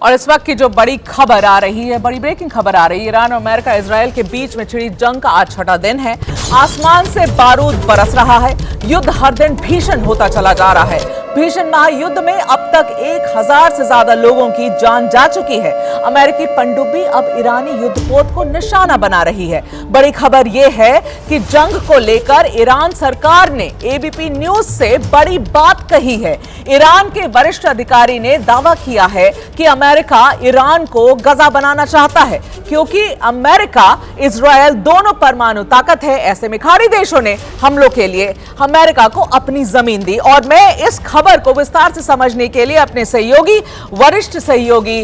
और इस वक्त की जो बड़ी खबर आ रही है, बड़ी ब्रेकिंग खबर आ रही है, ईरान और अमेरिका इजराइल के बीच में छिड़ी जंग का आज छठा दिन है। आसमान से बारूद बरस रहा है, युद्ध हर दिन भीषण होता चला जा रहा है। भीषण महायुद्ध में अब तक 1000 से ज्यादा लोगों की जान जा चुकी है। अमेरिकी पनडुब्बी अब ईरानी युद्धपोत को निशाना बना रही है। बड़ी खबर यह है कि जंग को लेकर ईरान सरकार ने एबीपी न्यूज से बड़ी बात कही है। ईरान के वरिष्ठ अधिकारी ने दावा किया है कि अमेरिका ईरान को गजा बनाना चाहता है, क्योंकि अमेरिका इजरायल दोनों परमाणु ताकत है। ऐसे में खाड़ी देशों ने हमलों के लिए अमेरिका को अपनी जमीन दी। और मैं इस खबर को विस्तार से समझने के लिए अपने सहयोगी, वरिष्ठ सहयोगी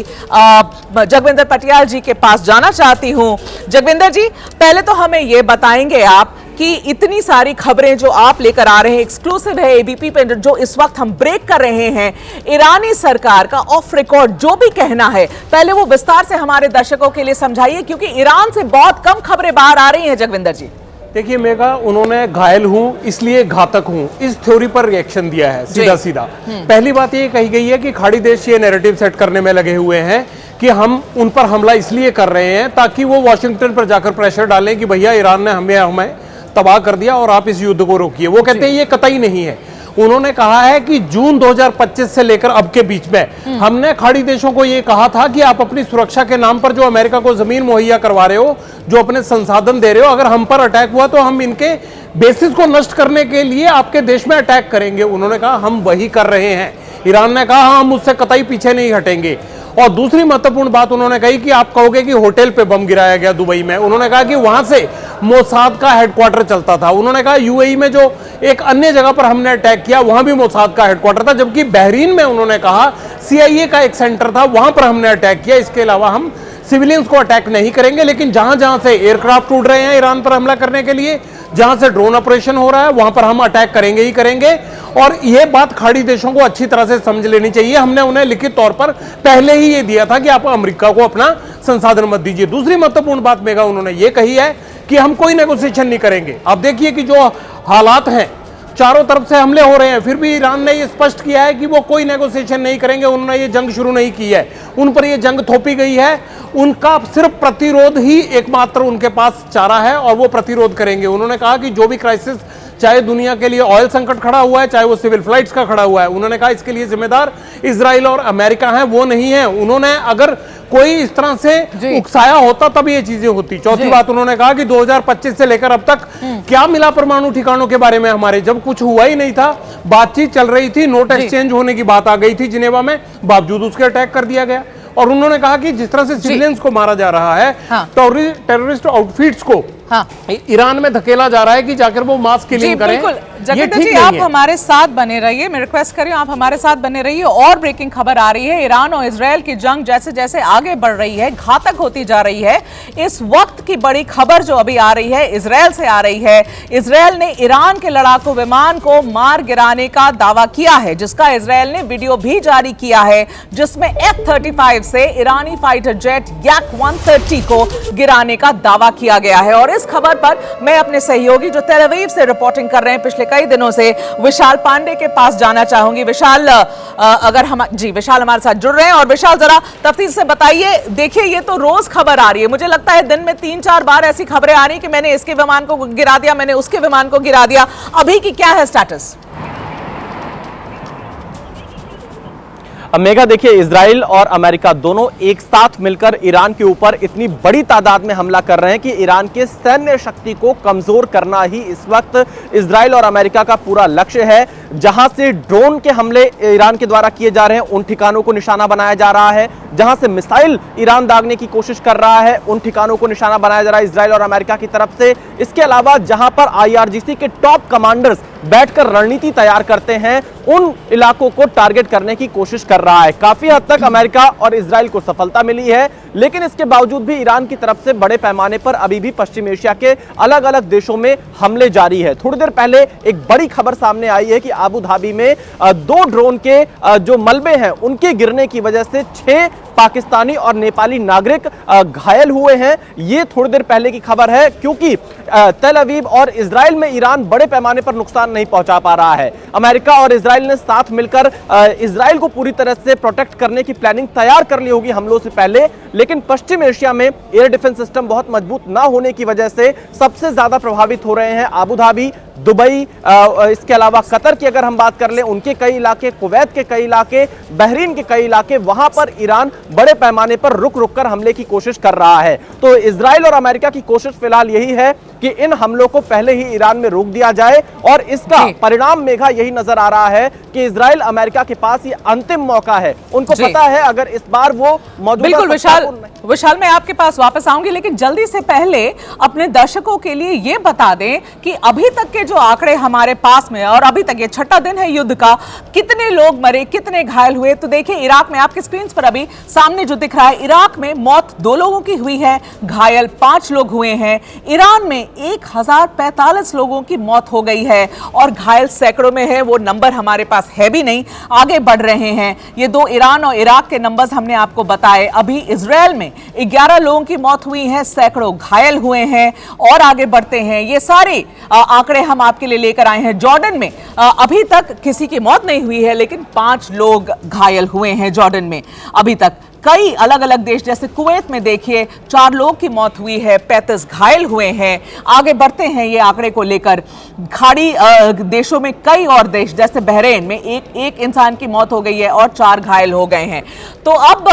जगविंदर पटियाल जी के पास जाना चाहती हूं। जगविंदर जी, पहले तो हमें यह बताएंगे आप कि इतनी सारी खबरें जो आप लेकर आ रहे हैं, एक्सक्लूसिव है एबीपी पे, जो इस वक्त हम ब्रेक कर रहे हैं, ईरानी सरकार का ऑफ रिकॉर्ड जो भी कहना है, पहले वो विस्तार से हमारे दर्शकों के लिए समझाइए, क्योंकि ईरान से बहुत कम खबरें बाहर आ रही हैं। जगविंदर जी, देखिए मेघा, उन्होंने घायल हूं इसलिए घातक हूं इस थ्योरी पर रिएक्शन दिया है सीधा सीधा। पहली बात ये कही गई है कि खाड़ी देश ये नैरेटिव सेट करने में लगे हुए हैं कि हम उन पर हमला इसलिए कर रहे हैं ताकि वो वॉशिंगटन पर जाकर प्रेशर डालें कि भैया ईरान ने हमें तबाह कर दिया और आप इस युद्ध को रोकिए। वो कहते हैं ये कतई नहीं है। उन्होंने कहा है कि जून 2025 से लेकर अब के बीच में हमने खाड़ी देशों को यह कहा था कि आप अपनी सुरक्षा के नाम पर जो अमेरिका को जमीन मुहैया करवा रहे हो, जो अपने संसाधन दे रहे हो, अगर हम पर अटैक हुआ तो हम इनके बेसिस को नष्ट करने के लिए आपके देश में अटैक करेंगे। उन्होंने कहा हम वही कर रहे हैं। ईरान ने कहा हम उससे कतई पीछे नहीं हटेंगे। और दूसरी महत्वपूर्ण बात उन्होंने कही कि आप कहोगे कि होटल पे बम गिराया गया दुबई में। उन्होंने कहा कि वहां से मोसाद का हेडक्वार्टर चलता था। उन्होंने कहा यूएई में जो एक अन्य जगह पर हमने अटैक किया वहां भी मोसाद का हेडक्वार्टर था, जबकि बहरीन में उन्होंने कहा सीआईए का एक सेंटर था, वहां पर हमने अटैक किया। इसके अलावा हम सिविलियंस को अटैक नहीं करेंगे, लेकिन जहां जहां से एयरक्राफ्ट उड़ रहे हैं ईरान पर हमला करने के लिए, जहां से ड्रोन ऑपरेशन हो रहा है, वहां पर हम अटैक करेंगे ही करेंगे। और यह बात खाड़ी देशों को अच्छी तरह से समझ लेनी चाहिए। हमने उन्हें लिखित तौर पर पहले ही ये दिया था कि आप अमेरिका को अपना संसाधन मत दीजिए। दूसरी महत्वपूर्ण बात मेघा उन्होंने ये कही है कि हम कोई नेगोशिएशन नहीं करेंगे। अब देखिए कि जो हालात हैं, चारों तरफ से हमले हो रहे हैं, फिर भी ईरान ने ये स्पष्ट किया है कि वो कोई नेगोशिएशन नहीं करेंगे। उन्होंने ये जंग शुरू नहीं की है, उन पर ये जंग थोपी गई है। उनका सिर्फ प्रतिरोध ही एकमात्र उनके पास चारा है और वो प्रतिरोध करेंगे। उन्होंने कहा कि जो भी क्राइसिस, चाहे दुनिया के लिए ऑयल संकट खड़ा हुआ है, चाहे वो सिविल फ्लाइट्स का खड़ा हुआ है, उन्होंने कहा इसके लिए जिम्मेदार इजराइल और अमेरिका हैं, वो नहीं है। उन्होंने अगर कोई इस तरह से उकसाया होता तब ये चीजें होती। चौथी बात उन्होंने कहा कि 2025 से लेकर अब तक क्या मिला परमाणु ठिकानों के बारे में हमारे, जब कुछ हुआ ही नहीं था, बातचीत चल रही थी, नोट एक्सचेंज होने की बात आ गई थी जिनेवा में, बावजूद उसके अटैक कर दिया गया। और उन्होंने कहा कि जिस तरह से सिविलियंस को मारा जा रहा है, टेररिस्ट आउटफिट्स को ईरान में धकेला जा रहा है कि जाकर वो मास किलिंग करें। जगविंदर जी, आप हमारे साथ बने रहिए, मैं रिक्वेस्ट कर रही हूं आप हमारे साथ बने रहिए। और ब्रेकिंग खबर आ रही है, ईरान और इजरायल की जंग जैसे जैसे आगे बढ़ रही है, घातक होती जा रही है। इस वक्त की बड़ी खबर जो अभी आ रही है, इजरायल से आ रही है। इजरायल ने ईरान के लड़ाकू विमान को मार गिराने का दावा किया है, जिसका इजरायल ने वीडियो भी जारी किया है, जिसमें F-35 से ईरानी फाइटर जेट Yak-130 को गिराने का दावा किया गया है। और इस खबर पर मैं अपने सहयोगी जो तेल अवीव से रिपोर्टिंग कर रहे हैं पिछले कई दिनों से, विशाल पांडे के पास जाना चाहूंगी। विशाल, विशाल हमारे साथ जुड़ रहे हैं। और विशाल, जरा तफसील से बताइए। देखिए, ये तो रोज खबर आ रही है, मुझे लगता है दिन में 3-4 बार ऐसी खबरें आ रही कि मैंने इसके विमान को गिरा दिया, मैंने उसके विमान को गिरा दिया। अभी की क्या है स्टेटस? मेघा, देखिए, इजराइल और अमेरिका दोनों एक साथ मिलकर ईरान के ऊपर इतनी बड़ी तादाद में हमला कर रहे हैं कि ईरान के सैन्य शक्ति को कमजोर करना ही इस वक्त इजराइल और अमेरिका का पूरा लक्ष्य है। जहां से ड्रोन के हमले ईरान के द्वारा किए जा रहे हैं, उन ठिकानों को निशाना बनाया जा रहा है। जहां से मिसाइल ईरान दागने की कोशिश कर रहा है, उन ठिकानों को निशाना बनाया जा रहा है इजराइल और अमेरिका की तरफ से। इसके अलावा जहां पर IRGC के टॉप कमांडर्स बैठकर रणनीति तैयार करते हैं, उन इलाकों को टारगेट करने की कोशिश कर रहा है। काफी हद तक अमेरिका और इजराइल को सफलता मिली है, लेकिन इसके बावजूद भी ईरान की तरफ से बड़े पैमाने पर अभी भी पश्चिम एशिया के अलग अलग देशों में हमले जारी है। थोड़ी देर पहले एक बड़ी खबर सामने आई है कि अबू धाबी में 2 ड्रोन के जो मलबे हैं उनके गिरने की वजह से 6 पाकिस्तानी और नेपाली नागरिक घायल हुए हैं। ये थोड़ी देर पहले की खबर है, क्योंकि तेल अवीव और इजराइल में ईरान बड़े पैमाने पर नुकसान नहीं पहुंचा पा रहा है। अमेरिका और इजराइल ने साथ मिलकर इजराइल को पूरी तरह से प्रोटेक्ट करने की प्लानिंग तैयार कर ली होगी हमलों से पहले, लेकिन पश्चिम एशिया में एयर डिफेंस सिस्टम बहुत मजबूत ना होने की वजह से सबसे ज्यादा प्रभावित हो रहे हैं आबू धाबी, दुबई, इसके अलावा कतर की अगर हम बात कर लें, उनके कई इलाके, कुवैत के कई इलाके, बहरीन के कई इलाके, वहां पर ईरान बड़े पैमाने पर रुक रुक कर हमले की कोशिश कर रहा है। तो इजराइल और अमेरिका की कोशिश फिलहाल यही है कि इन हमलों को पहले ही ईरान में रोक दिया जाए, और इसका परिणाम मेघा यही नजर आ रहा है कि इजराइल अमेरिका के पास ये अंतिम मौका है। उनको पता है अगर इस बार वो मौजूदा, बिल्कुल विशाल मैं आपके पास वापस आऊंगी, लेकिन जल्दी से पहले अपने दर्शकों के लिए ये बता दें कि अभी तक के जो आंकड़े हमारे पास में, और अभी तक ये छठा दिन है युद्ध का, कितने लोग मरे, कितने घायल हुए। तो देखिए इराक में आपके स्क्रीन पर अभी सामने जो दिख रहा है, इराक में मौत 2 लोगों की हुई है, घायल 5 लोग हुए हैं। ईरान में 1045 लोगों की मौत हो गई है और घायल सैकड़ों में है, वो नंबर हमारे पास है भी नहीं, आगे बढ़ रहे हैं। ये 2 ईरान और इराक के नंबर्स हमने आपको बताए। अभी इजराइल में 11 लोगों की मौत हुई है, सैकड़ों घायल हुए हैं, और आगे बढ़ते हैं। ये सारे आंकड़े हम आपके लिए लेकर आए हैं। जॉर्डन में अभी तक किसी की मौत नहीं हुई है, लेकिन 5 लोग घायल हुए हैं जॉर्डन में अभी तक। कई अलग अलग देश जैसे कुवैत में देखिए 4 लोगों की मौत हुई है, 35 घायल हुए हैं। आगे बढ़ते हैं ये आंकड़े को लेकर। खाड़ी देशों में कई और देश जैसे बहरीन में एक इंसान की मौत हो गई है और 4 घायल हो गए हैं। तो अब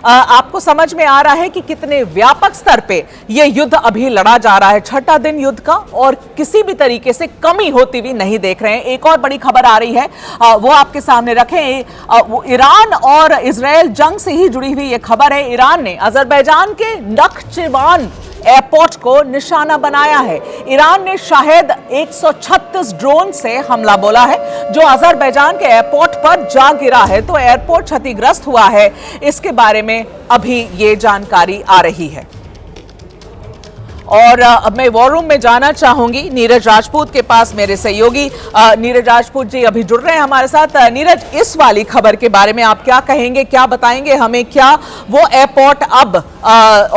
आपको समझ में आ रहा है कि कितने व्यापक स्तर पे ये युद्ध अभी लड़ा जा रहा है, छठा दिन युद्ध का, और किसी भी तरीके से कमी होती हुई नहीं देख रहे हैं। एक और बड़ी खबर आ रही है, वो आपके सामने रखें। वो ईरान और इजराइल जंग से ही जुड़ी ये खबर है। ईरान ने अजरबैजान के नख्चिवान एयरपोर्ट को निशाना बनाया है। ईरान ने शायद 136 ड्रोन से हमला बोला है, जो अजरबैजान के एयरपोर्ट पर जा गिरा है। तो एयरपोर्ट क्षतिग्रस्त हुआ है, इसके बारे में अभी ये जानकारी आ रही है। और अब मैं वॉर रूम में जाना चाहूंगी नीरज राजपूत के पास, मेरे सहयोगी नीरज राजपूत जी अभी जुड़ रहे हैं हमारे साथ। नीरज, इस वाली खबर के बारे में आप क्या कहेंगे, क्या बताएंगे हमें? क्या वो एयरपोर्ट अब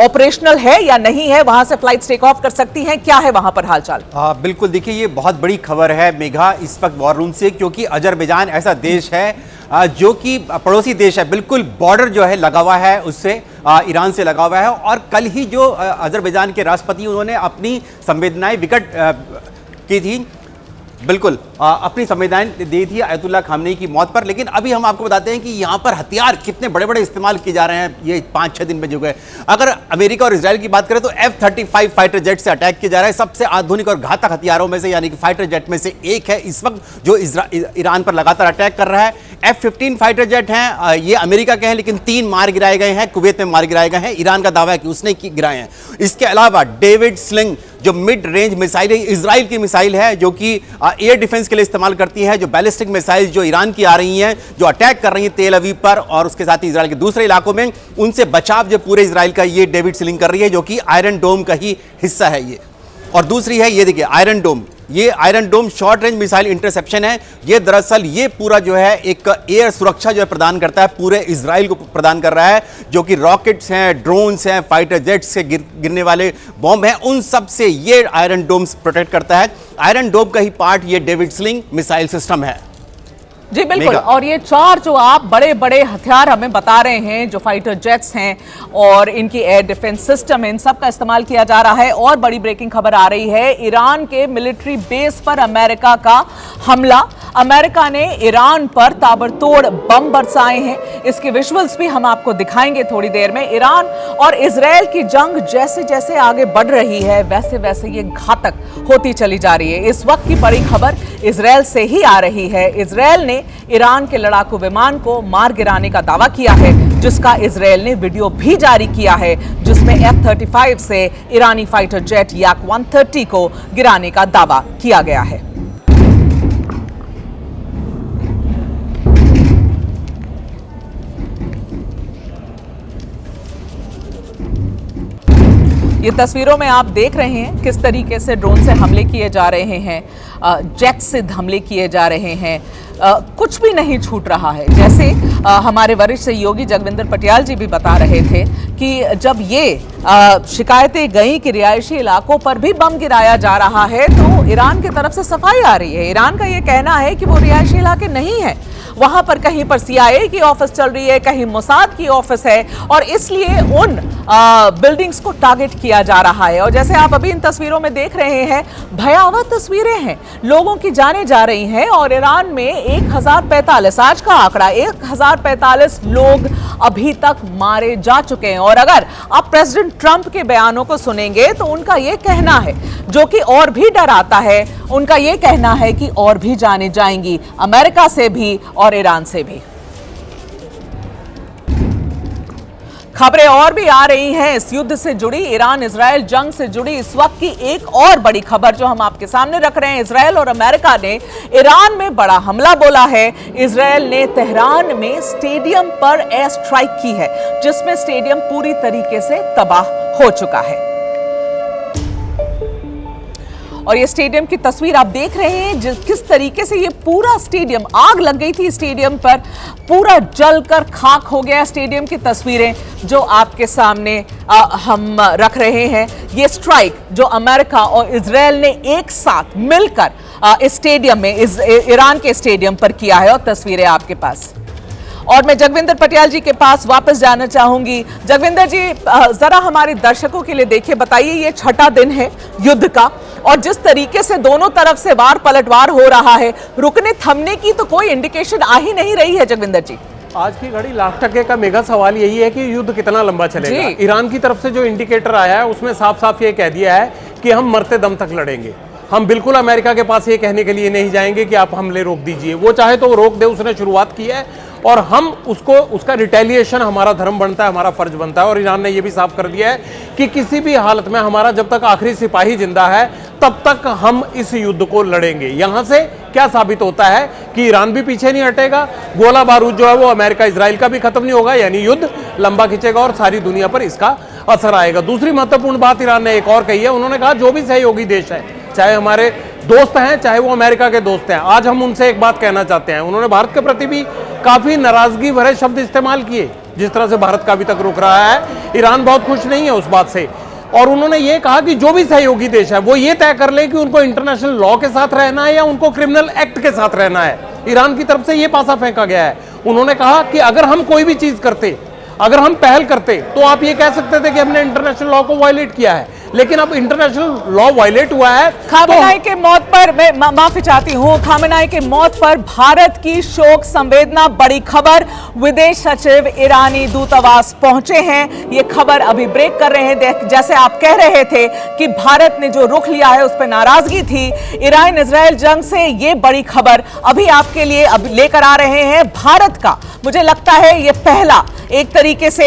ऑपरेशनल है या नहीं है? वहां से फ्लाइट्स टेक ऑफ कर सकती हैं? क्या है वहां पर हालचाल? बिल्कुल, देखिए ये बहुत बड़ी खबर है मेघा इस वक्त वॉर रूम से, क्योंकि अजरबैजान ऐसा देश है जो कि पड़ोसी देश है, बिल्कुल बॉर्डर जो है लगा हुआ है उससे, ईरान से लगा हुआ है। और कल ही जो अजरबैजान के राष्ट्रपति, उन्होंने अपनी संवेदनाएं विकट की थी, बिल्कुल अपनी संवेदनाएं दी थी अयतुल्लाह खामनेई की मौत पर। लेकिन अभी हम आपको बताते हैं कि यहाँ पर हथियार कितने बड़े बड़े इस्तेमाल किए जा रहे हैं ये 5-6 दिन में जो गए। अगर अमेरिका और इजराइल की बात करें तो F-35 फाइटर जेट से अटैक किया जा रहा है। सबसे आधुनिक और घातक हथियारों में से, यानी कि फाइटर जेट में से एक है इस वक्त जो ईरान पर लगातार अटैक कर रहा है। F-15 फाइटर जेट हैं, ये अमेरिका के हैं, लेकिन 3 मार गिराए गए हैं, कुवैत में मार गिराए गए हैं। ईरान का दावा है कि उसने गिराए हैं। इसके अलावा डेविड स्लिंग जो मिड रेंज मिसाइल है, इजराइल की मिसाइल है, जो कि एयर डिफेंस के लिए इस्तेमाल करती है। जो बैलिस्टिक मिसाइल जो ईरान की आ रही हैं, जो अटैक कर रही हैं तेल अवीव पर और उसके साथ ही इजराइल के दूसरे इलाकों में, उनसे बचाव जो पूरे इजराइल का ये डेविड स्लिंग कर रही है, जो कि आयरन डोम का ही हिस्सा है ये। और दूसरी है ये देखिए आयरन डोम, ये आयरन डोम शॉर्ट रेंज मिसाइल इंटरसेप्शन है। ये दरअसल ये पूरा जो है एक एयर सुरक्षा जो है प्रदान करता है, पूरे इजराइल को प्रदान कर रहा है, जो कि रॉकेट्स हैं, ड्रोन्स हैं, फाइटर जेट्स से गिरने वाले बॉम्ब हैं, उन सब से ये आयरन डोम प्रोटेक्ट करता है। आयरन डोम का ही पार्ट ये डेविड स्लिंग मिसाइल सिस्टम है। जी बिल्कुल, और ये 4 जो आप बड़े बड़े हथियार हमें बता रहे हैं, जो फाइटर जेट्स हैं और इनकी एयर डिफेंस सिस्टम है, इन सब का इस्तेमाल किया जा रहा है। और बड़ी ब्रेकिंग खबर आ रही है, ईरान के मिलिट्री बेस पर अमेरिका का हमला। अमेरिका ने ईरान पर ताबड़तोड़ बम बरसाए हैं। इसके विजुअल्स भी हम आपको दिखाएंगे थोड़ी देर में। ईरान और इजराइल की जंग जैसे जैसे आगे बढ़ रही है, वैसे वैसे ये घातक होती चली जा रही है। इस वक्त की बड़ी खबर इजराइल से ही आ रही है। इजराइल ने ईरान के लड़ाकू विमान को मार गिराने का दावा किया है, जिसका इजराइल ने वीडियो भी जारी किया है, जिसमें F-35 से ईरानी फाइटर जेट Yak-130 को गिराने का दावा किया गया है। ये तस्वीरों में आप देख रहे हैं किस तरीके से ड्रोन से हमले किए जा रहे हैं, जेट से हमले किए जा रहे हैं, कुछ भी नहीं छूट रहा है। जैसे हमारे वरिष्ठ सहयोगी जगविंदर पटियाल जी भी बता रहे थे कि जब ये शिकायतें गई कि रिहायशी इलाकों पर भी बम गिराया जा रहा है, तो ईरान की तरफ से सफाई आ रही है। ईरान का ये कहना है कि वो रिहायशी इलाके नहीं है, वहां पर कहीं पर CIA की ऑफिस चल रही है, कहीं मोसाद की ऑफिस है, और इसलिए उन बिल्डिंग्स को टारगेट किया जा रहा है। और जैसे आप अभी इन तस्वीरों में देख रहे हैं, भयावह तस्वीरें हैं, लोगों की जानें जा रही हैं। और ईरान में 1045 आज का आंकड़ा 1045 लोग अभी तक मारे जा चुके हैं। और अगर आप प्रेसिडेंट ट्रंप के बयानों को सुनेंगे तो उनका यह कहना है, जो कि और भी डराता है, उनका यह कहना है कि और भी जाने जाएंगी, अमेरिका से भी और ईरान से भी। खबरें और भी आ रही हैं इस युद्ध से जुड़ी, ईरान इजराइल जंग से जुड़ी इस वक्त की एक और बड़ी खबर जो हम आपके सामने रख रहे हैं। इजराइल और अमेरिका ने ईरान में बड़ा हमला बोला है। इजराइल ने तेहरान में स्टेडियम पर एयर स्ट्राइक की है, जिसमें स्टेडियम पूरी तरीके से तबाह हो चुका है। और ये स्टेडियम की तस्वीर आप देख रहे हैं, किस तरीके से ये पूरा स्टेडियम, आग लग गई थी स्टेडियम पर, पूरा जलकर खाक हो गया। स्टेडियम की तस्वीरें जो आपके सामने हम रख रहे हैं, ये स्ट्राइक जो अमेरिका और इजराइल ने एक साथ मिलकर इस स्टेडियम में, इस ईरान के स्टेडियम पर किया है। और तस्वीरें आपके पास। और मैं जगविंदर पटियाल जी के पास वापस जाना चाहूंगी। जगविंदर जी, जरा हमारे दर्शकों के लिए देखिए, बताइए, ये छठा दिन है युद्ध का, और जिस तरीके से दोनों तरफ से वार पलटवार हो रहा है, रुकने थमने की तो कोई इंडिकेशन आ ही नहीं रही है। जगविंदर जी, आज की घड़ी लाख टके का मेगा सवाल यही है कि युद्ध कितना लंबा चलेगा। ईरान की तरफ से जो इंडिकेटर आया है उसमें साफ साफ ये कह दिया है कि हम मरते दम तक लड़ेंगे। हम बिल्कुल अमेरिका के पास ये कहने के लिए नहीं जाएंगे कि आप हमले रोक दीजिए, वो चाहे तो रोक दे, उसने शुरुआत की है, और हम उसका रिटेलिएशन हमारा धर्म बनता है, हमारा फर्ज बनता है। और ईरान ने यह भी साफ कर दिया है कि किसी भी हालत में हमारा जब तक आखिरी सिपाही जिंदा है तब तक हम इस युद्ध को लड़ेंगे। यहां से क्या साबित होता है कि ईरान भी पीछे नहीं हटेगा, गोला बारूद जो है वो अमेरिका इजराइल का भी खत्म नहीं होगा, यानी युद्ध लंबा खिंचेगा और सारी दुनिया पर इसका असर आएगा। दूसरी महत्वपूर्ण बात ईरान ने एक और कही है, उन्होंने कहा जो भी सहयोगी देश है, चाहे हमारे दोस्त हैं चाहे वो अमेरिका के दोस्त हैं, आज हम उनसे एक बात कहना चाहते हैं। उन्होंने भारत के प्रति भी काफी नाराजगी भरे शब्द इस्तेमाल किए, जिस तरह से भारत का अभी तक रुक रहा है। ईरान बहुत खुश नहीं है उस बात से, और उन्होंने ये कहा कि जो भी सहयोगी देश है वो ये तय कर ले कि उनको इंटरनेशनल लॉ के साथ रहना है या उनको क्रिमिनल एक्ट के साथ रहना है। ईरान की तरफ से ये पासा फेंका गया है। उन्होंने कहा कि अगर हम कोई भी चीज करते, अगर हम पहल करते, तो आप ये कह सकते थे कि हमने इंटरनेशनल लॉ को वायलेट किया है, लेकिन अब इंटरनेशनल लॉ वायलेट हुआ है। खामेनेई के मौत पर, मैं माफी चाहती हूं, खामेनेई के मौत पर भारत की शोक संवेदना, बड़ी खबर। विदेश सचिव ईरानी दूतावास पहुंचे हैं, ये खबर अभी ब्रेक कर रहे हैं। जैसे आप कह रहे थे कि भारत ने जो रुख लिया है उस पर नाराजगी थी, ईरान इजराइल जंग से ये बड़ी खबर अभी आपके लिए लेकर आ रहे हैं। भारत का मुझे लगता है ये पहला एक तरीके से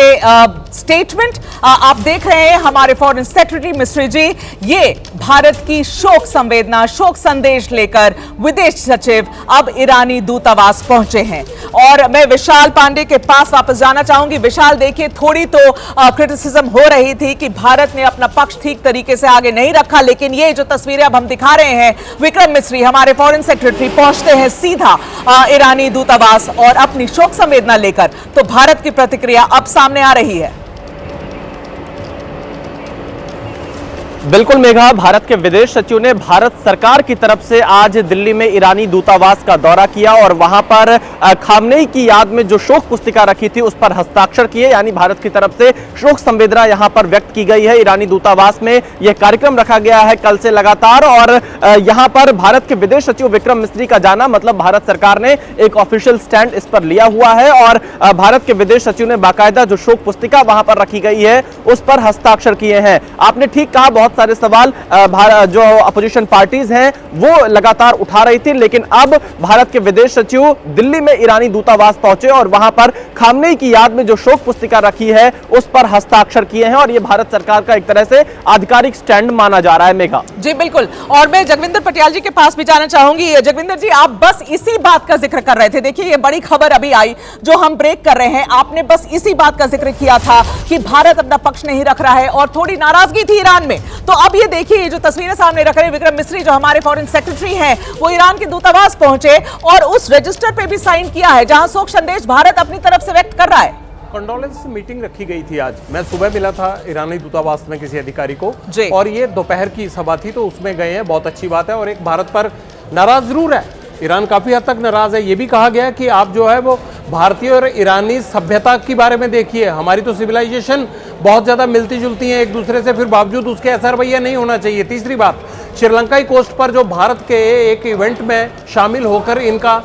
स्टेटमेंट आप देख रहे हैं, हमारे फॉरेन सेक्रेटरी मिस्री जी ये भारत की शोक संवेदना, शोक संदेश लेकर विदेश सचिव अब ईरानी दूतावास पहुंचे हैं। और मैं विशाल पांडे के पास वापस जाना चाहूंगी। विशाल, देखिए, थोड़ी तो क्रिटिसिज्म हो रही थी कि भारत ने अपना पक्ष ठीक तरीके से आगे नहीं रखा, लेकिन ये जो तस्वीरें अब हम दिखा रहे हैं, विक्रम मिस्री हमारे फॉरेन सेक्रेटरी पहुंचते हैं सीधा ईरानी दूतावास और अपनी शोक संवेदना लेकर, तो भारत की प्रतिक्रिया अब सामने आ रही है। बिल्कुल मेघा, भारत के विदेश सचिव ने भारत सरकार की तरफ से आज दिल्ली में ईरानी दूतावास का दौरा किया और वहां पर खामनेई की याद में जो शोक पुस्तिका रखी थी उस पर हस्ताक्षर किए, यानी भारत की तरफ से शोक संवेदना यहां पर व्यक्त की गई है। ईरानी दूतावास में यह कार्यक्रम रखा गया है कल से लगातार, और यहां पर भारत के विदेश सचिव विक्रम मिस्री का जाना मतलब भारत सरकार ने एक ऑफिशियल स्टैंड इस पर लिया हुआ है, और भारत के विदेश सचिव ने बाकायदा जो शोक पुस्तिका वहां पर रखी गई है उस पर हस्ताक्षर किए हैं। आपने ठीक कहा, बहुत सारे सवाल जो अपोजिशन पार्टीज हैं वो लगातार उठा रही थी, लेकिन अब भारत के विदेश सचिव दिल्ली में ईरानी दूतावास पहुंचे और वहां पर खामनेई की याद में जो शोक पुस्तिका रखी है उस पर हस्ताक्षर किए हैं, और यह भारत सरकार का एक तरह से आधिकारिक स्टैंड माना जा रहा है। मेघा जी बिल्कुल, और मैं जगविंदर पटियाल जी के पास भी जाना चाहूंगी। जगविंदर जी, आप बस इसी बात का जिक्र कर रहे थे। देखिए, ये बड़ी खबर अभी आई जो हम ब्रेक कर रहे हैं, आपने बस इसी बात का जिक्र किया था कि भारत अपना पक्ष नहीं रख रहा है और थोड़ी नाराजगी थी ईरान में। तो अब ये देखिए, ये जो तस्वीरें सामने रख रहे हैं, विक्रम मिस्री जो हमारे फॉरेन सेक्रेटरी हैं, वो ईरान के दूतावास पहुंचे और उस रजिस्टर पे भी साइन किया है जहां शोक संदेश भारत अपनी तरफ से व्यक्त कर रहा है। कंडोलेंस मीटिंग रखी गई थी आज। मैं सुबह मिला था ईरानी दूतावास में किसी अधिकारी को, और ये दोपहर की सभा थी, तो उसमें गए हैं, बहुत अच्छी बात है। और एक भारत पर नाराज जरूर है, ईरान काफी हद तक नाराज है। ये भी कहा गया कि आप जो है वो भारतीय और ईरानी सभ्यता के बारे में देखिए, हमारी तो सिविलाइजेशन बहुत ज्यादा मिलती जुलती है एक दूसरे से, फिर बावजूद उसके ऐसा रवैया नहीं होना चाहिए। तीसरी बात, श्रीलंकाई कोस्ट पर जो भारत के एक इवेंट में शामिल होकर इनका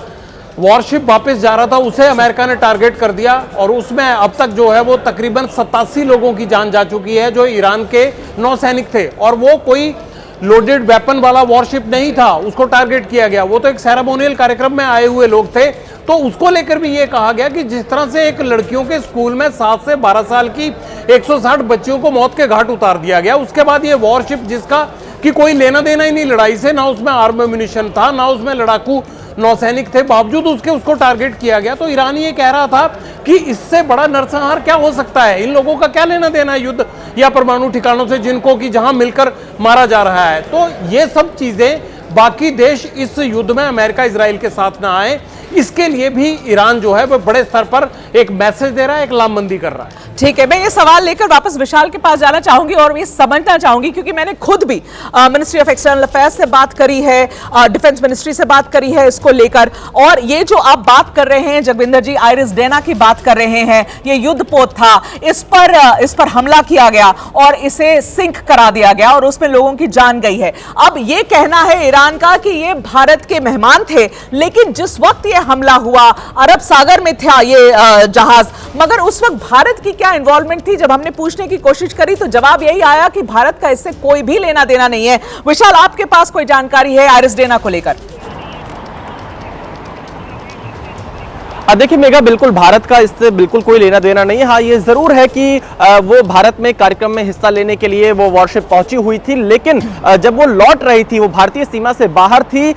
वॉरशिप वापस जा रहा था, उसे अमेरिका ने टारगेट कर दिया और उसमें अब तक जो है वो तकरीबन 87 लोगों की जान जा चुकी है जो ईरान के नौसैनिक थे, और वो कोई लोडेड वेपन वाला वॉरशिप नहीं था, उसको टारगेट किया गया। वो तो एक सेरेमोनियल कार्यक्रम में आए हुए लोग थे। तो उसको लेकर भी ये कहा गया कि जिस तरह से एक लड़कियों के स्कूल में 7 से 12 साल की 160 बच्चियों को मौत के घाट उतार दिया गया, उसके बाद ये वॉरशिप जिसका कि कोई लेना देना ही नहीं लड़ाई से, ना उसमें आर्म एम्युनिशन था, ना उसमें लड़ाकू नौसैनिक थे, बावजूद उसके उसको टारगेट किया गया। तो ईरान ये कह रहा था कि इससे बड़ा नरसंहार क्या हो सकता है, इन लोगों का क्या लेना देना है युद्ध या परमाणु ठिकानों से जिनको कि जहां मिलकर मारा जा रहा है। तो ये सब चीजें, बाकी देश इस युद्ध में अमेरिका इजराइल के साथ ना आए, इसके लिए भी ईरान जो है वो बड़े स्तर पर एक मैसेज दे रहा है, एक लामबंदी कर रहा है। ठीक है, मैं ये सवाल लेकर वापस विशाल के पास जाना चाहूंगी और ये समझना चाहूंगी, क्योंकि मैंने खुद भी मिनिस्ट्री ऑफ एक्सटर्नल अफेयर्स से बात करी है, डिफेंस मिनिस्ट्री से बात करी है इसको लेकर, और ये जो आप बात कर रहे हैं जगविंदर जी, आइरिस डेना की बात कर रहे हैं, ये युद्धपोत था, इस पर हमला किया गया और इसे सिंक करा दिया गया और उसमें लोगों की जान गई है। अब ये कहना है ईरान का कि ये भारत के मेहमान थे, लेकिन जिस वक्त ये हमला हुआ अरब सागर में था ये जहाज, मगर उस वक्त भारत की क्या इन्वॉल्वमेंट थी? जब हमने पूछने की कोशिश करी तो जवाब यही आया कि भारत का इससे कोई भी लेना देना नहीं है। विशाल, आपके पास कोई जानकारी है आइरिस डेना को लेकर? देखिए मेघा, बिल्कुल भारत का इससे बिल्कुल कोई लेना देना नहीं है। हाँ, ये जरूर है कि वो भारत में कार्यक्रम में हिस्सा लेने के लिए वो वॉरशिप पहुंची हुई थी, लेकिन जब वो लौट रही थी, वो भारतीय सीमा से बाहर थी,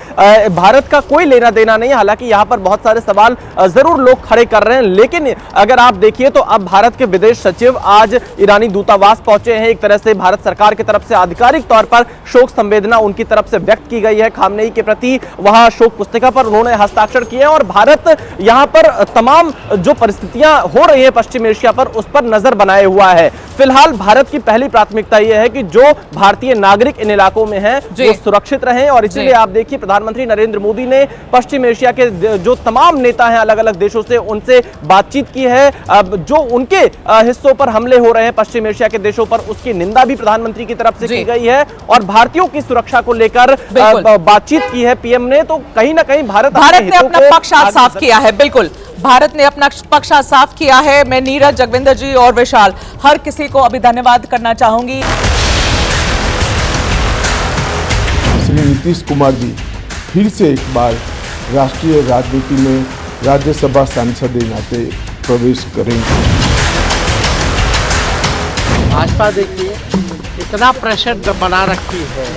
भारत का कोई लेना देना नहीं है। हालांकि यहाँ पर बहुत सारे सवाल जरूर लोग खड़े कर रहे हैं, लेकिन अगर आप देखिए तो अब भारत के विदेश सचिव आज ईरानी दूतावास पहुंचे हैं। एक तरह से भारत सरकार की तरफ से आधिकारिक तौर पर शोक संवेदना उनकी तरफ से व्यक्त की गई है खामनेई के प्रति। वहां शोक पुस्तिका पर उन्होंने हस्ताक्षर किए और भारत यहाँ पर तमाम जो परिस्थितियां हो रही है पश्चिम एशिया पर, उस पर नजर बनाए हुआ है। फिलहाल भारत की पहली प्राथमिकता यह है कि जो भारतीय नागरिक इन इलाकों में हैं वो सुरक्षित रहें, और इसीलिए आप देखिए प्रधानमंत्री नरेंद्र मोदी ने पश्चिम एशिया के जो तमाम नेता हैं अलग अलग देशों से, उनसे बातचीत की है। अब जो उनके हिस्सों पर हमले हो रहे हैं पश्चिम एशिया के देशों पर, उसकी निंदा भी प्रधानमंत्री की तरफ से की गई है और भारतीयों की सुरक्षा को लेकर बातचीत की है पीएम ने। तो कहीं ना कहीं भारत ने अपना पक्ष साफ किया है। बिल्कुल, भारत ने अपना पक्ष साफ किया है। मैं नीरज, जगविंदर जी और विशाल, हर किसी को अभी धन्यवाद करना चाहूंगी। श्री नीतीश कुमार जी फिर से एक बार राष्ट्रीय राजनीति में राज्यसभा सांसद के नाते प्रवेश करेंगे। भाजपा देखिए इतना प्रेशर बना रखी है,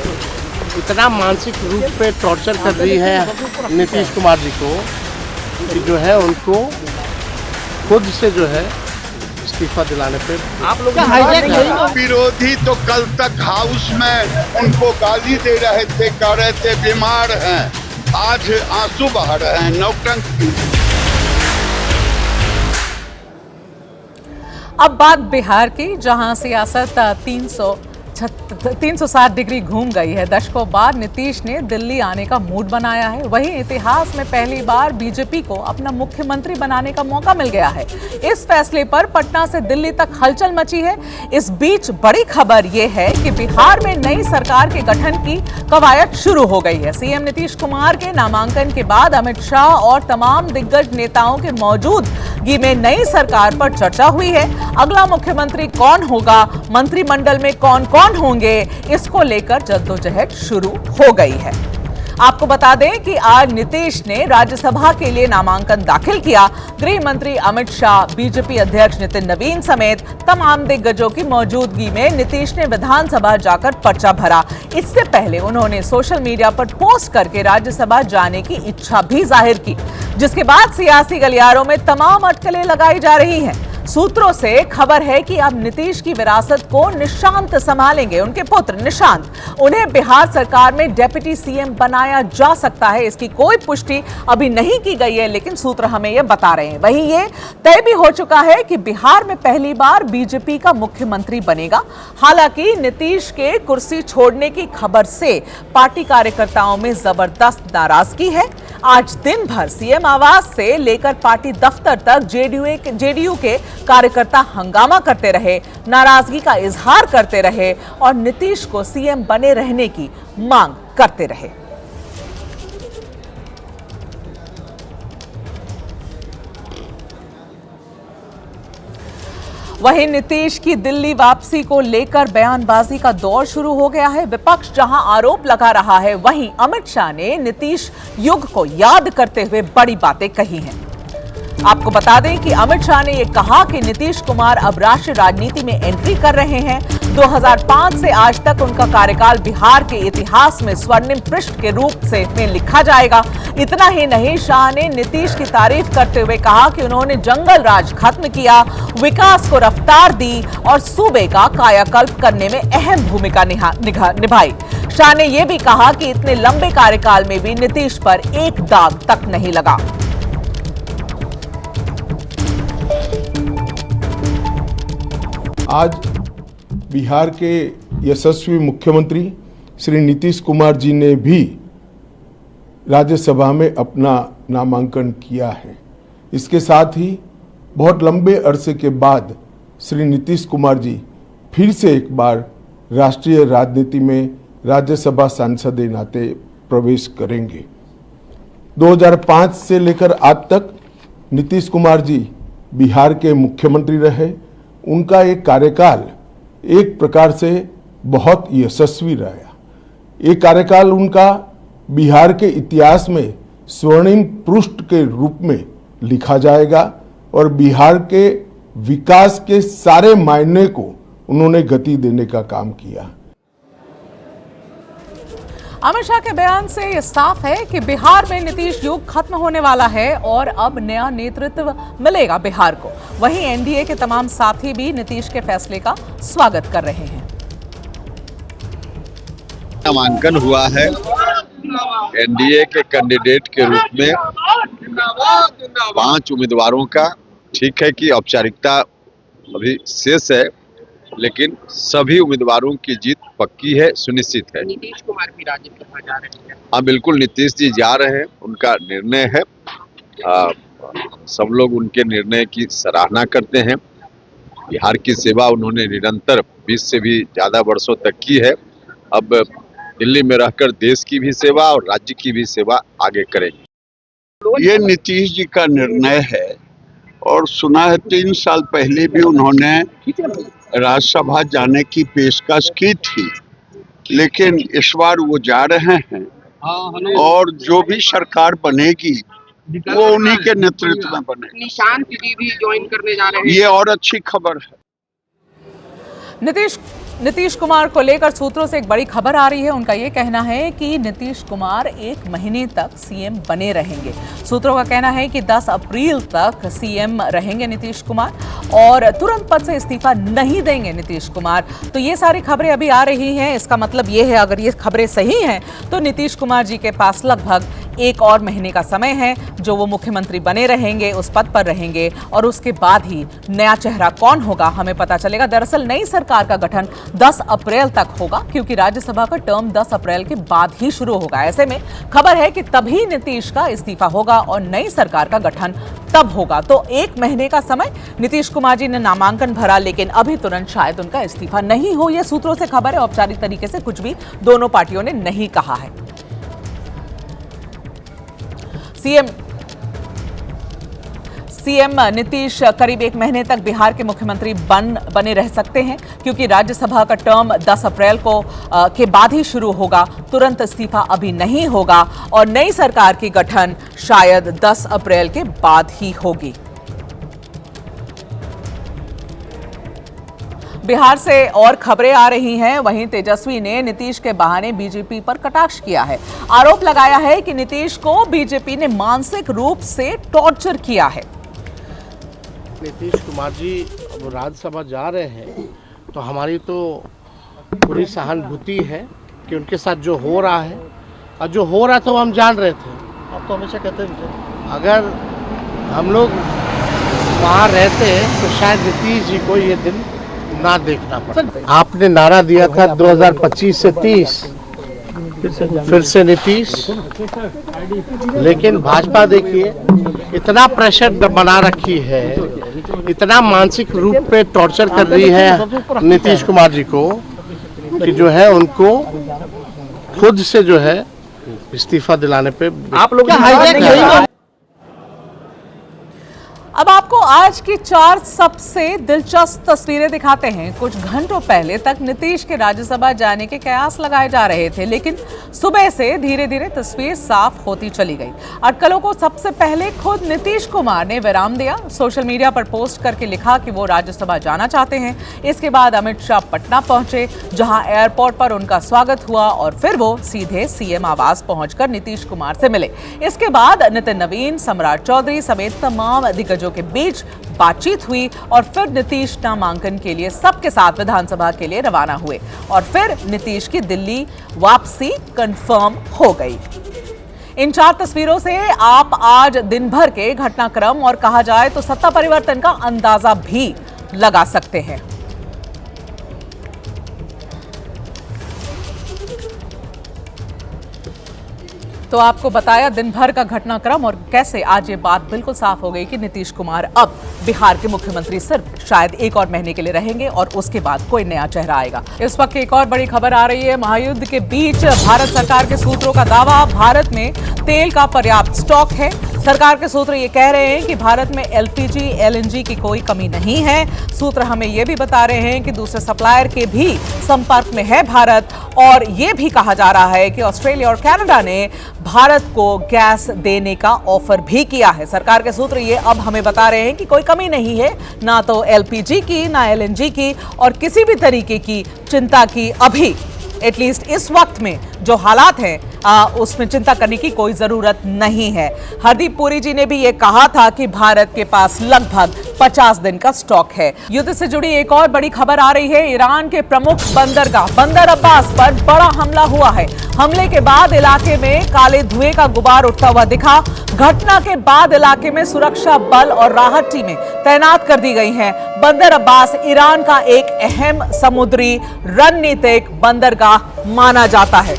इतना मानसिक रूप पे टॉर्चर कर रही है नीतीश कुमार जी को कि जो है उनको खुद से जो है इस्तीफा दिलाने पे आप लोग विरोधी तो कल तक हाउस में उनको गाली दे रहे थे, कह रहे थे बीमार हैं, आज आंसू बहा रहे हैं। नौटंकी। अब बात बिहार की, जहां सियासत 360 डिग्री घूम गई है। दशकों बाद नीतीश ने दिल्ली आने का मूड बनाया है। वहीं इतिहास में पहली बार बीजेपी को अपना मुख्यमंत्री बनाने का मौका मिल गया है। इस फैसले पर पटना से दिल्ली तक हलचल मची है। इस बीच बड़ी खबर यह है कि बिहार में नई सरकार के गठन की कवायद शुरू हो गई है। सीएम नीतीश कुमार के नामांकन के बाद अमित शाह और तमाम दिग्गज नेताओं के मौजूदगी में नई सरकार पर चर्चा हुई है। अगला मुख्यमंत्री कौन होगा, मंत्रिमंडल में कौन कौन होंगे, इसको लेकर जद्दोजहद शुरू हो गई है। आपको बता दें कि आज नीतीश ने राज्यसभा के लिए नामांकन दाखिल किया। गृह मंत्री अमित शाह, बीजेपी अध्यक्ष नितिन नवीन समेत तमाम दिग्गजों की मौजूदगी में नीतीश ने विधानसभा जाकर पर्चा भरा। इससे पहले उन्होंने सोशल मीडिया पर पोस्ट करके राज्यसभा जाने की इच्छा भी जाहिर की, जिसके बाद सियासी गलियारों में तमाम अटकलें लगाई जा रही हैं। सूत्रों से खबर है कि अब नीतीश की विरासत को निशांत संभालेंगे उनके पुत्र निशांत। उन्हें बिहार सरकार में डेप्यूटी सीएम बनाया जा सकता है। इसकी कोई पुष्टि अभी नहीं की गई है, लेकिन सूत्र हमें यह बता रहे हैं। वहीं ये तय भी हो चुका है कि बिहार में पहली बार बीजेपी का मुख्यमंत्री बनेगा। हालांकि नीतीश के कुर्सी छोड़ने की खबर से पार्टी कार्यकर्ताओं में जबरदस्त नाराजगी है। आज दिन भर सीएम आवास से लेकर पार्टी दफ्तर तक जेडीयू के कार्यकर्ता हंगामा करते रहे, नाराजगी का इजहार करते रहे और नीतीश को सीएम बने रहने की मांग करते रहे। वहीं नीतीश की दिल्ली वापसी को लेकर बयानबाजी का दौर शुरू हो गया है। विपक्ष जहां आरोप लगा रहा है, वहीं अमित शाह ने नीतीश युग को याद करते हुए बड़ी बातें कही हैं। आपको बता दें कि अमित शाह ने यह कहा कि नीतीश कुमार अब राष्ट्रीय राजनीति में एंट्री कर रहे हैं। 2005 से आज तक उनका कार्यकाल बिहार के इतिहास में स्वर्णिम पृष्ठ के रूप में लिखा जाएगा। इतना ही नहीं, शाह ने नीतीश की तारीफ करते हुए कहा कि उन्होंने जंगल राज खत्म किया, विकास को रफ्तार दी और सूबे का कायाकल्प करने में अहम भूमिका निभाई। शाह ने यह भी कहा कि इतने लंबे कार्यकाल में भी नीतीश पर एक दाग तक नहीं लगा। आज बिहार के यशस्वी मुख्यमंत्री श्री नीतीश कुमार जी ने भी राज्यसभा में अपना नामांकन किया है। इसके साथ ही बहुत लंबे अरसे के बाद श्री नीतीश कुमार जी फिर से एक बार राष्ट्रीय राजनीति में राज्यसभा सांसद के नाते प्रवेश करेंगे। 2005 से लेकर आज तक नीतीश कुमार जी बिहार के मुख्यमंत्री रहे। उनका एक कार्यकाल एक प्रकार से बहुत यशस्वी रहा। ये कार्यकाल उनका बिहार के इतिहास में स्वर्णिम पृष्ठ के रूप में लिखा जाएगा और बिहार के विकास के सारे मायने को उन्होंने गति देने का काम किया। अमित शाह के बयान से यह साफ है कि बिहार में नीतीश युग खत्म होने वाला है और अब नया नेतृत्व मिलेगा बिहार को। वहीं एनडीए के तमाम साथी भी नीतीश के फैसले का स्वागत कर रहे हैं। नामांकन हुआ है एनडीए के कैंडिडेट के रूप में 5 उम्मीदवारों का। ठीक है कि औपचारिकता अभी शेष है, लेकिन सभी उम्मीदवारों की जीत पक्की है, सुनिश्चित है। नीतीश कुमार भी राज्यसभा जा रहे हैं। हाँ, बिल्कुल नीतीश जी जा रहे हैं, उनका निर्णय है। सब लोग उनके निर्णय की सराहना करते हैं। बिहार की सेवा उन्होंने निरंतर 20 से भी ज्यादा वर्षों तक की है। अब दिल्ली में रहकर देश की भी सेवा और राज्य की भी सेवा आगे करेंगे। ये नीतीश जी का निर्णय है और सुना है 3 साल पहले भी उन्होंने राज्यसभा जाने की पेशकश की थी, लेकिन इस बार वो जा रहे हैं और जो भी सरकार बनेगी वो उन्हीं के नेतृत्व में बनेगी। निशांत जी भी ज्वाइन करने जा रहे हैं। ये और अच्छी खबर है। नीतीश कुमार को लेकर सूत्रों से एक बड़ी खबर आ रही है। उनका यह कहना है कि नीतीश कुमार 1 महीने तक सीएम बने रहेंगे। सूत्रों का कहना है कि 10 अप्रैल तक सीएम रहेंगे नीतीश कुमार और तुरंत पद से इस्तीफा नहीं देंगे नीतीश कुमार। तो ये सारी खबरें अभी आ रही हैं। इसका मतलब ये है, अगर ये खबरें सही हैं तो नीतीश कुमार जी के पास लगभग 1 और महीने का समय है जो वो मुख्यमंत्री बने रहेंगे, उस पद पर रहेंगे और उसके बाद ही नया चेहरा कौन होगा हमें पता चलेगा। दरअसल नई सरकार का गठन 10 अप्रैल तक होगा, क्योंकि राज्यसभा का टर्म 10 अप्रैल के बाद ही शुरू होगा। ऐसे में खबर है कि तभी नीतीश का इस्तीफा होगा और नई सरकार का गठन तब होगा। तो 1 महीने का समय नीतीश कुमार जी ने नामांकन भरा, लेकिन अभी तुरंत शायद उनका इस्तीफा नहीं हो। यह सूत्रों से खबर है, औपचारिक तरीके से कुछ भी दोनों पार्टियों ने नहीं कहा है। सीएम नीतीश करीब 1 महीने तक बिहार के मुख्यमंत्री बने रह सकते हैं, क्योंकि राज्यसभा का टर्म 10 अप्रैल को के बाद ही शुरू होगा। तुरंत इस्तीफा अभी नहीं होगा और नई सरकार की गठन शायद 10 अप्रैल के बाद ही होगी। बिहार से और खबरें आ रही हैं। वहीं तेजस्वी ने नीतीश के बहाने बीजेपी पर कटाक्ष किया है। आरोप लगाया है कि नीतीश को बीजेपी ने मानसिक रूप से टॉर्चर किया है। नीतीश कुमार जी अब राज्यसभा जा रहे हैं तो हमारी तो पूरी सहानुभूति है कि उनके साथ जो हो रहा है, और जो हो रहा था वो हम जान रहे थे। आप तो हमेशा कहते हैं अगर हम लोग वहाँ रहते तो शायद नीतीश जी को ये दिन ना देखना पड़ता। आपने नारा दिया था 2025 से 30, फिर से नीतीश, लेकिन भाजपा देखिए इतना प्रेशर बना रखी है, इतना मानसिक रूप पे टॉर्चर कर रही है नीतीश कुमार जी को कि जो है उनको खुद से जो है इस्तीफा दिलाने पे आप लोग अब आपको आज की 4 सबसे दिलचस्प तस्वीरें दिखाते हैं। कुछ घंटों पहले तक नीतीश के राज्यसभा जाने के कयास लगाए जा रहे थे, लेकिन सुबह से धीरे धीरे तस्वीर साफ होती चली गई। अटकलों को सबसे पहले खुद नीतीश कुमार ने विराम दिया। सोशल मीडिया पर पोस्ट करके लिखा कि वो राज्यसभा जाना चाहते हैं। इसके बाद अमित शाह पटना पहुंचे, जहां एयरपोर्ट पर उनका स्वागत हुआ और फिर वो सीधे सीएम आवास पहुंचकर नीतीश कुमार से मिले। इसके बाद नितिन नवीन, सम्राट चौधरी समेत तमाम दिग्गजों के बीच बातचीत हुई और फिर नीतीश नामांकन के लिए सबके साथ विधानसभा के लिए रवाना हुए और फिर नीतीश की दिल्ली वापसी कंफर्म हो गई। इन 4 तस्वीरों से आप आज दिन भर के घटनाक्रम और कहा जाए तो सत्ता परिवर्तन का अंदाजा भी लगा सकते हैं। तो आपको बताया दिन भर का घटनाक्रम और कैसे आज ये बात बिल्कुल साफ हो गई कि नीतीश कुमार अब बिहार के मुख्यमंत्री सिर्फ शायद 1 और महीने के लिए रहेंगे और उसके बाद कोई नया चेहरा आएगा। इस वक्त एक और बड़ी खबर आ रही है। महायुद्ध के बीच भारत सरकार के सूत्रों का दावा, भारत में तेल का पर्याप्त स्टॉक है। सरकार के सूत्र ये कह रहे हैं कि भारत में एलपीजी, एलएनजी की कोई कमी नहीं है। सूत्र हमें ये भी बता रहे हैं कि दूसरे सप्लायर के भी संपर्क में है भारत, और ये भी कहा जा रहा है कि ऑस्ट्रेलिया और कनाडा ने भारत को गैस देने का ऑफर भी किया है। सरकार के सूत्र ये अब हमें बता रहे हैं कि कोई कमी नहीं है, ना तो एलपीजी की, ना एलएनजी की, और किसी भी तरीके की चिंता की अभी एटलीस्ट इस वक्त में जो हालात हैं उसमें चिंता करने की कोई जरूरत नहीं है। हरदीप पुरी जी ने भी ये कहा था कि भारत के पास लगभग 50 दिन का स्टॉक है। युद्ध से जुड़ी एक और बड़ी खबर आ रही है। ईरान के प्रमुख बंदरगाह बंदर अब्बास पर बड़ा हमला हुआ है। हमले के बाद इलाके में काले धुएं का गुबार उठता हुआ दिखा। घटना के बाद इलाके में सुरक्षा बल और राहत टीमें तैनात कर दी गई हैं। बंदर अब्बास ईरान का एक अहम समुद्री रणनीतिक बंदरगाह माना जाता है।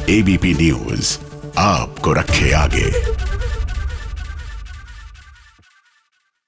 एबीपी न्यूज आपको रखे आगे।